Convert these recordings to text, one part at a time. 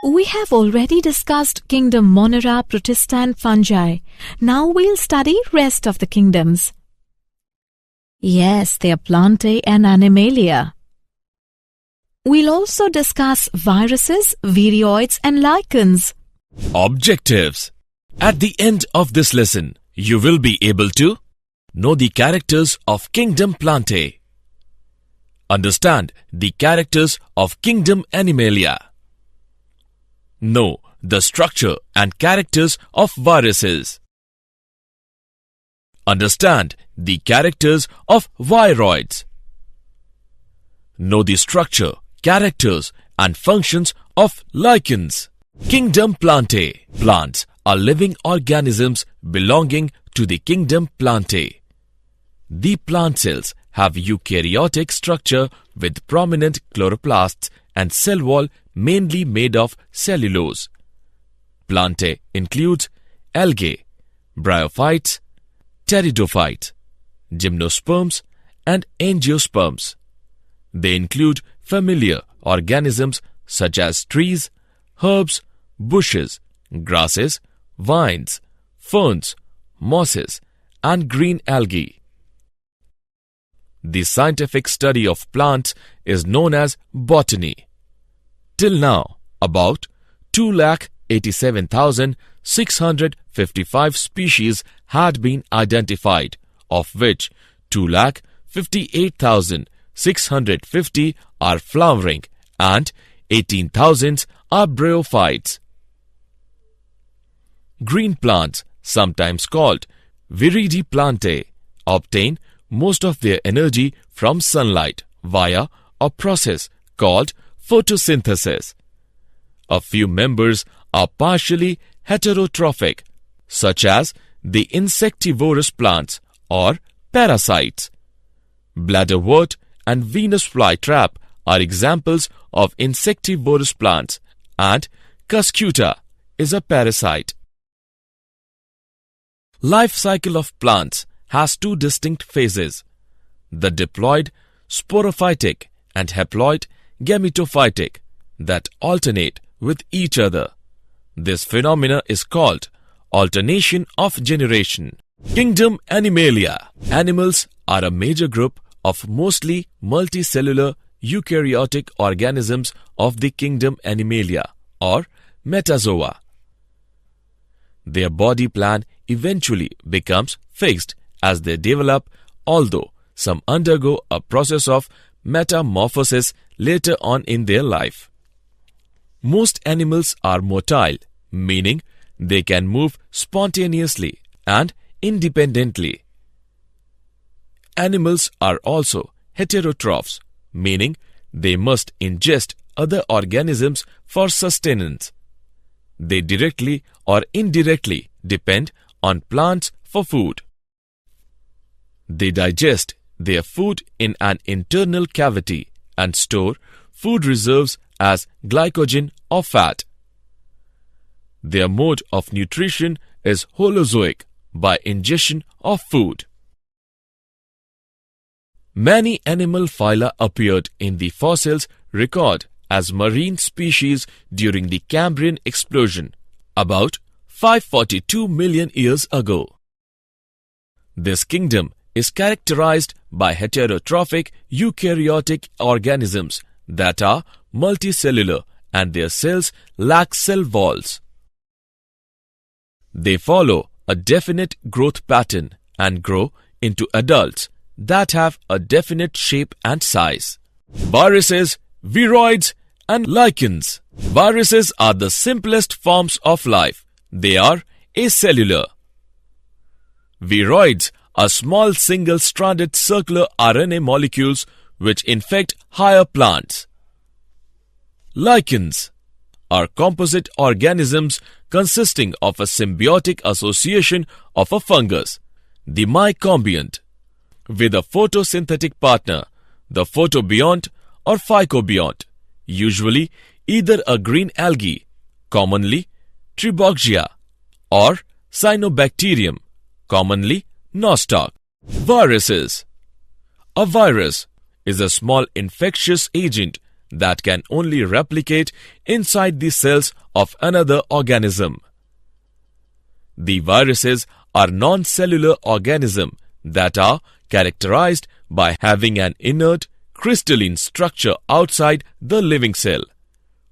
We have already discussed kingdom Monera, Protista and fungi. Now we'll study rest of the kingdoms. Yes, they are Plantae and Animalia. We'll also discuss viruses, Viriods and Lichens. Objectives. At the end of this lesson, you will be able to know the characters of kingdom Plantae, understand the characters of kingdom Animalia, know the structure and characters of viruses, understand the characters of Viriods, know the structure, characters and functions of Lichens. Kingdom Plantae. Plants are living organisms belonging to the kingdom Plantae. The plant cells have eukaryotic structure with prominent chloroplasts and cell wall mainly made of cellulose. Plantae includes algae, bryophytes, pteridophytes, gymnosperms and angiosperms. They include familiar organisms such as trees, herbs, bushes, grasses, vines, ferns, mosses and green algae. The scientific study of plants is known as botany. Till now, about 2,87,655 species had been identified, of which 2,58,650 are flowering and 18,000 are bryophytes. Green plants, sometimes called Viridi Plantae, obtain most of their energy from sunlight via a process called photosynthesis. A few members are partially heterotrophic, such as the insectivorous plants or parasites. Bladderwort and Venus flytrap are examples of insectivorous plants, and Cuscuta is a parasite. Life cycle of plants has two distinct phases: the diploid sporophytic and haploid gametophytic, that alternate with each other. This phenomena is called alternation of generation. Kingdom Animalia. Animals are a major group of mostly multicellular eukaryotic organisms of the kingdom Animalia or metazoa. Their body plan eventually becomes fixed as they develop, although some undergo a process of metamorphosis later on in their life. Most animals are motile, meaning they can move spontaneously and independently. Animals are also heterotrophs, meaning they must ingest other organisms for sustenance. They directly or indirectly depend on plants for food. They digest their food in an internal cavity and store food reserves as glycogen or fat. Their mode of nutrition is holozoic, by ingestion of food. Many animal phyla appeared in the fossils record as marine species during the Cambrian explosion about 542 million years ago. This kingdom is characterized by heterotrophic eukaryotic organisms that are multicellular and their cells lack cell walls. They follow a definite growth pattern and grow into adults that have a definite shape and size. Viruses, Viriods and Lichens. Viruses are the simplest forms of life. They are acellular. Viriods are small single-stranded circular RNA molecules which infect higher plants. Lichens are composite organisms consisting of a symbiotic association of a fungus, the mycombionte, with a photosynthetic partner, the photobionte or phycobionte, usually either a green algae, commonly Triboxia, or Cyanobacterium, commonly nostoc. Viruses. A virus is a small infectious agent that can only replicate inside the cells of another organism. The viruses are non-cellular organisms that are characterized by having an inert, crystalline structure outside the living cell.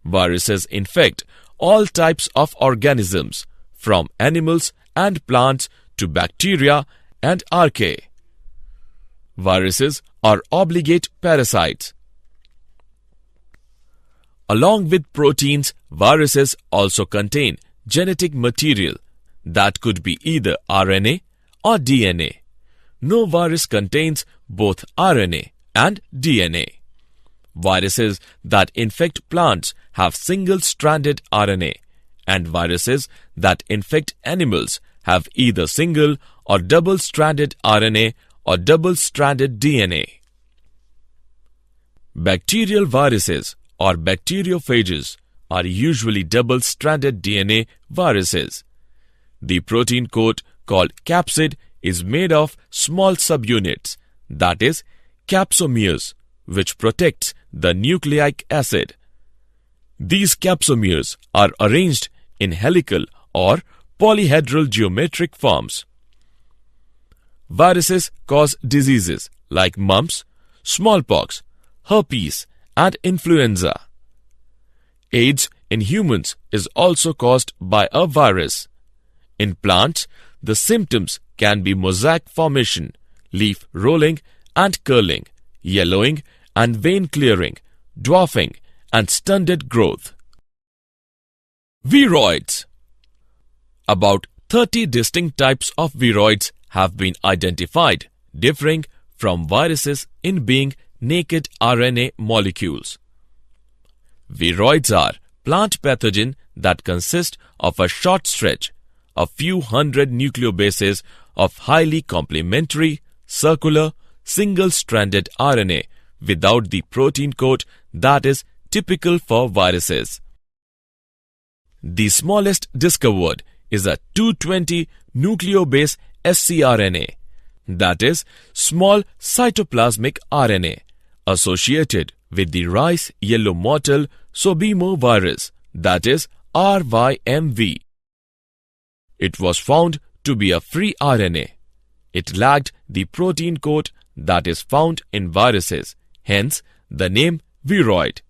Viruses infect all types of organisms, from animals and plants to bacteria and archaea. Viruses are obligate parasites. Along with proteins, viruses also contain genetic material that could be either RNA or DNA. No virus contains both RNA and DNA. Viruses that infect plants have single-stranded RNA, and viruses that infect animals have either single or double-stranded RNA or double-stranded DNA. Bacterial viruses or bacteriophages are usually double-stranded DNA viruses. The protein coat called capsid is made of small subunits, that is, capsomeres, which protects the nucleic acid. These capsomeres are arranged in helical or polyhedral geometric forms. Viruses cause diseases like mumps, smallpox, herpes, and influenza. AIDS in humans is also caused by a virus. In plants, the symptoms can be mosaic formation, leaf rolling and curling, yellowing and vein clearing, dwarfing, and stunted growth. Viriods. About 30 distinct types of viriods have been identified, differing from viruses in being naked RNA molecules. Viriods are plant pathogens that consist of a short stretch, a few hundred nucleobases of highly complementary, circular, single-stranded RNA without the protein coat that is typical for viruses. The smallest discovered is a 220 nucleobase scRNA, that is, small cytoplasmic RNA, associated with the rice yellow mottle sorbemovirus, that is, RYMV. It was found to be a free RNA. It lacked the protein coat that is found in viruses, hence the name viroid.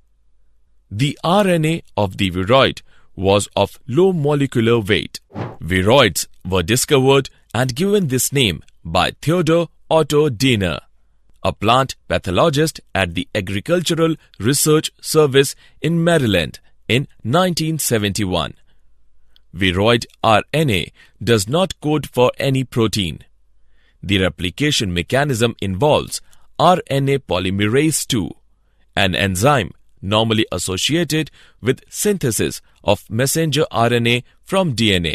The RNA of the viroid was of low molecular weight. Viroids were discovered and given this name by Theodor Otto Diener, a plant pathologist at the Agricultural Research Service in Maryland in 1971. Viroid RNA does not code for any protein. The replication mechanism involves RNA polymerase II, an enzyme normally associated with synthesis of messenger RNA from DNA,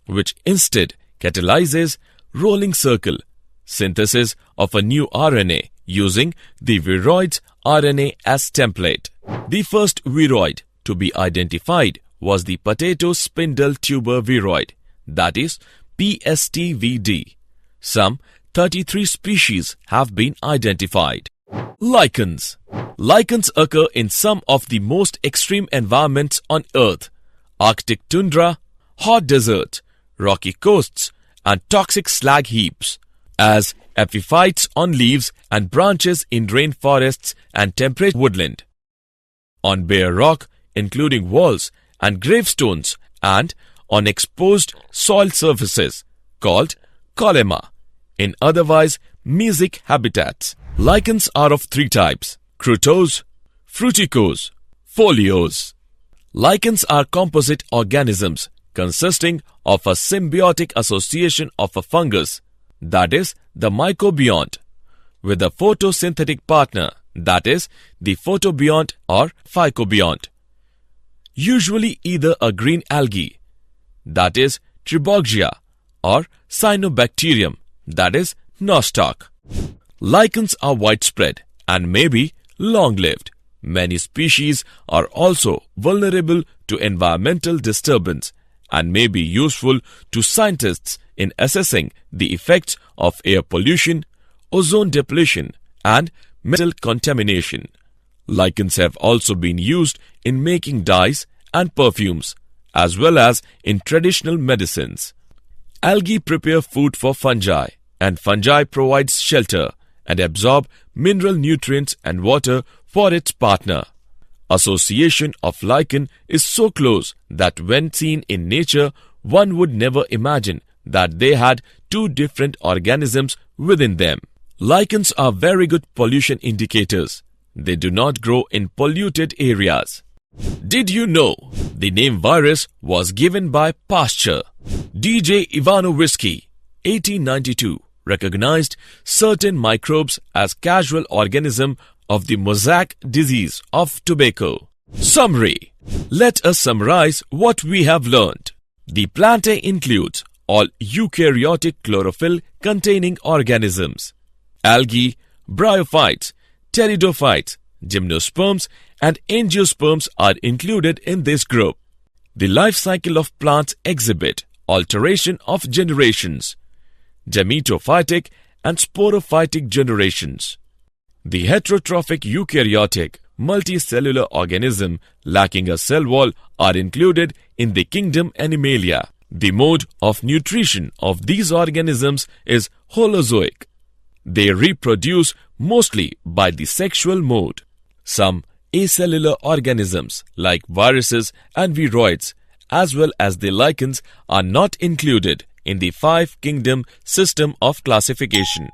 which instead catalyzes rolling circle synthesis of a new RNA using the viroid's RNA as template. The first viroid to be identified was the potato spindle tuber viroid, that is PSTVD. Some 33 species have been identified. Lichens. Lichens occur in some of the most extreme environments on Earth: Arctic tundra, hot desert, rocky coasts, and toxic slag heaps, as epiphytes on leaves and branches in rainforests and temperate woodland, on bare rock, including walls and gravestones, and on exposed soil surfaces, called colema, in otherwise mesic habitats. Lichens are of three types: crotose, fruticose, foliose. Lichens are composite organisms consisting of a symbiotic association of a fungus, that is, the mycobiont, with a photosynthetic partner, that is, the photobiont or phycobiont. Usually either a green algae, that is, Tribogia, or cyanobacterium, that is, nostoc. Lichens are widespread and may be long-lived. Many species are also vulnerable to environmental disturbance and may be useful to scientists in assessing the effects of air pollution, ozone depletion, and metal contamination. Lichens have also been used in making dyes and perfumes, as well as in traditional medicines. Algae prepare food for fungi, and fungi provides shelter and absorb mineral nutrients and water for its partner. Association of lichen is so close that when seen in nature, one would never imagine that they had two different organisms within them. Lichens are very good pollution indicators. They do not grow in polluted areas. Did you know the name virus was given by Pasteur? D.J. Ivanovisky, 1892, recognized certain microbes as casual organism of the mosaic disease of tobacco. Summary. Let us summarize what we have learned. The Plantae includes all eukaryotic chlorophyll-containing organisms. Algae, bryophytes, pteridophytes, gymnosperms and angiosperms are included in this group. The life cycle of plants exhibit alteration of generations, gametophytic and sporophytic generations. The heterotrophic eukaryotic multicellular organism lacking a cell wall are included in the kingdom Animalia. The mode of nutrition of these organisms is holozoic. They reproduce mostly by the sexual mode. Some acellular organisms like viruses and Viriods as well as the lichens are not included in the 5 kingdom system of classification.